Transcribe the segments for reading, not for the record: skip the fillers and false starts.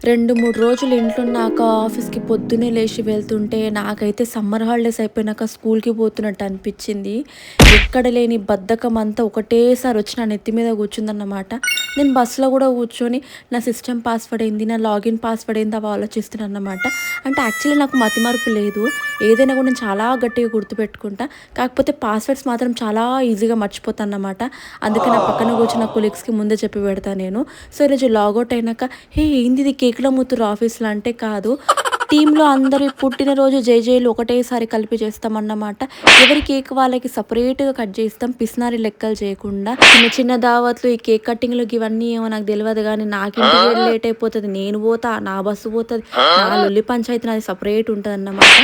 2, 3 రోజులు ఇంట్లున్నాక ఆఫీస్‌కి పొద్దున్నే లేచి వెళ్తుంటే నాకైతే సమ్మర్ హాలిడేస్ అయిపోయినాక స్కూల్‌కి పోతున్నట్టు అనిపిచ్చింది. ఎక్కడ లేని బద్ధకం అంతా ఒకటేసారి వచ్చి నా నెత్తి మీద కూర్చుందన్నమాట. నేను బస్సులో కూడా కూర్చొని నా సిస్టమ్ పాస్వర్డ్ ఏంది? నా లాగిన్ పాస్వర్డ్ ఏంది? అవి ఆలోచిస్తున్నానన్నమాట. అంటే యాక్చువల్లీ నాకు మతిమరుపు లేదు. ఏదైనా కూడా నేను చాలా గట్టిగా గుర్తుపెట్టుకుంటా. కాకపోతే పాస్వర్డ్స్ మాత్రం చాలా ఈజీగా మర్చిపోతానన్నమాట. అందుకే నా పక్కన కూర్చున్న కొలీగ్స్‌కి ముందే చెప్పి పెడతా నేను. సో, ఈరోజు లాగౌట్ అయినాక "హే! ఏంది ఇది కేకులు అమ్ముతుర్రు ఆఫీస్‌లో" అంటే కాదు. టీమ్‌లో అందరి పుట్టినరోజు జేజేలు ఒకటేసారి కలిపి చేస్తామన్నమాట. ఎవరి కేక్ వాళ్ళకి సెపరేట్‌గా కట్ చేస్తాం. పిసినారి లెక్కలు చేయకుండా. చిన్న చిన్న దావత్లు, ఈ కేక్ కటింగ్‌లు గివన్నీ ఏమో నాకు తెలవదు గానీ నాకింటికి లేట్ అయిపోతది. నేను పోతా, నా బస్సు పోతది. నా లొల్లి పంచాయతీ నాది సెపరేట్ ఉంటదన్నమాట.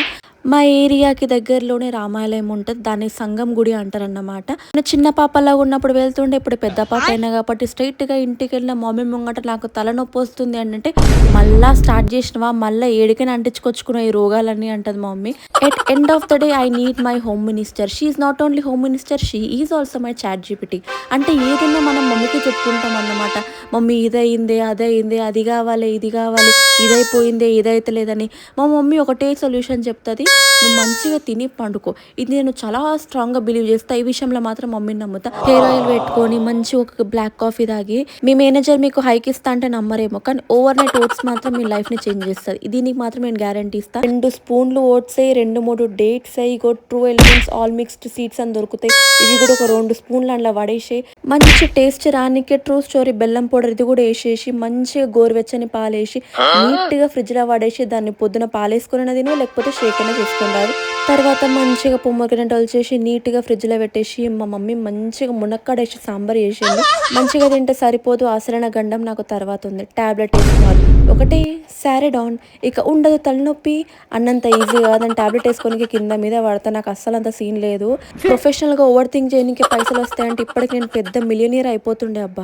మా ఏరియాకి దగ్గరలోనే రామాలయం ఉంటది. దాన్ని సంగం గుడి అంటారన్నమాట. నేను చిన్న పాపలాగా ఉన్నప్పుడు వెళ్తుండే, ఇప్పుడు పెద్ద పాప అయినా కాబట్టి స్ట్రెయిట్‌గా ఇంటికెళ్ళిన మమ్మీ ముంగట నాకు తలనొప్పొస్తుంది అనంటే, "మళ్ళా స్టార్ట్ చేసినవా? మళ్ళా ఏడికైనా అంటించుకొచ్చుకున్నావు ఈ రోగాలన్నీ" అంటది మా mummy. At end of the day I need my home minister. She is not only home minister, she is also my ChatGPT. అంటే ఏదున్నా మనం మమ్మీకి చెప్పుకుంటామన్నమాట. మమ్మీ ఇదయిందే, అదయిందే, అది కావాలి, ఇది కావాలి, ఇదైపోయిందే, ఇదైతలేదని. మా మమ్మీ ఒకటే సొల్యూషన్ చెప్తది. నువ్వు మంచిగా తిని పండుకో. ఇది నేను చాలా స్ట్రాంగ్‌గా బిలీవ్ చేస్తా. ఈ విషయంలో మాత్రం మమ్మీని నమ్ముతా. హెయిర్ ఆయిల్ పెట్టుకొని మంచి ఒక బ్లాక్ కాఫీ తాగి, మీ మేనేజర్ మీకు హైక్ ఇస్తా అంటే నమ్మరేమో. కానీ ఓవర్ నైట్ ఓట్స్ మాత్రం మీ లైఫ్‌ని చేంజ్ చేస్తది. దీనికి మాత్రం నేను గ్యారంటీ ఇస్తా. 2 స్పూన్లు ఓట్స్ ఎయి, 2, 3 డేట్స్ ఎయి, ఇగో True Elements all mixed seeds అని దొరుకుతాయి. ఇవి కూడా ఒక 2 స్పూన్లు అందులో పడేసేయి. మంచి టేస్ట్ రానీకే ట్రూ స్టోరీ బెల్లం పౌడర్ ఇది కూడా ఏసేసి, మంచిగా గోరువెచ్చని పాలేసి, నీట్‌గా ఫ్రిడ్జ్‌లో పడేసి, దాన్ని పొద్దున పాలేసుకొనైనా తిను, లేకపోతే షేక్ అయినా చేసుకొని తాగు. తర్వాత మంచిగా పొమ్మగ్రనేట్ ఒలిచేసి నీట్‌గా ఫ్రిడ్జ్‌లో పెట్టేసి, మా మమ్మీ మంచిగా మునక్కాడేసి సాంబార్ చేసింది. మంచిగా తింటే సరిపోదు, అసలైన గండం నాకు తర్వాత ఉంది. టాబ్లెట్ ఏసుకోవాలి. ఒకటే సారిడాన్. ఇక ఉండదు తలనొప్పి. అన్నంత ఈజీ కాదని టాబ్లెట్ ఏసుకోనికి కింద మీద పడతా. నాకు అస్సలంత సీన్ లేదు. ప్రొఫెషనల్‌గా ఓవర్ థింక్ చేయనీకి పైసలొస్తాయంటే ఇప్పటికి నేను పెద్ద మిలియనీర్ అయిపోతుండే అబ్బా!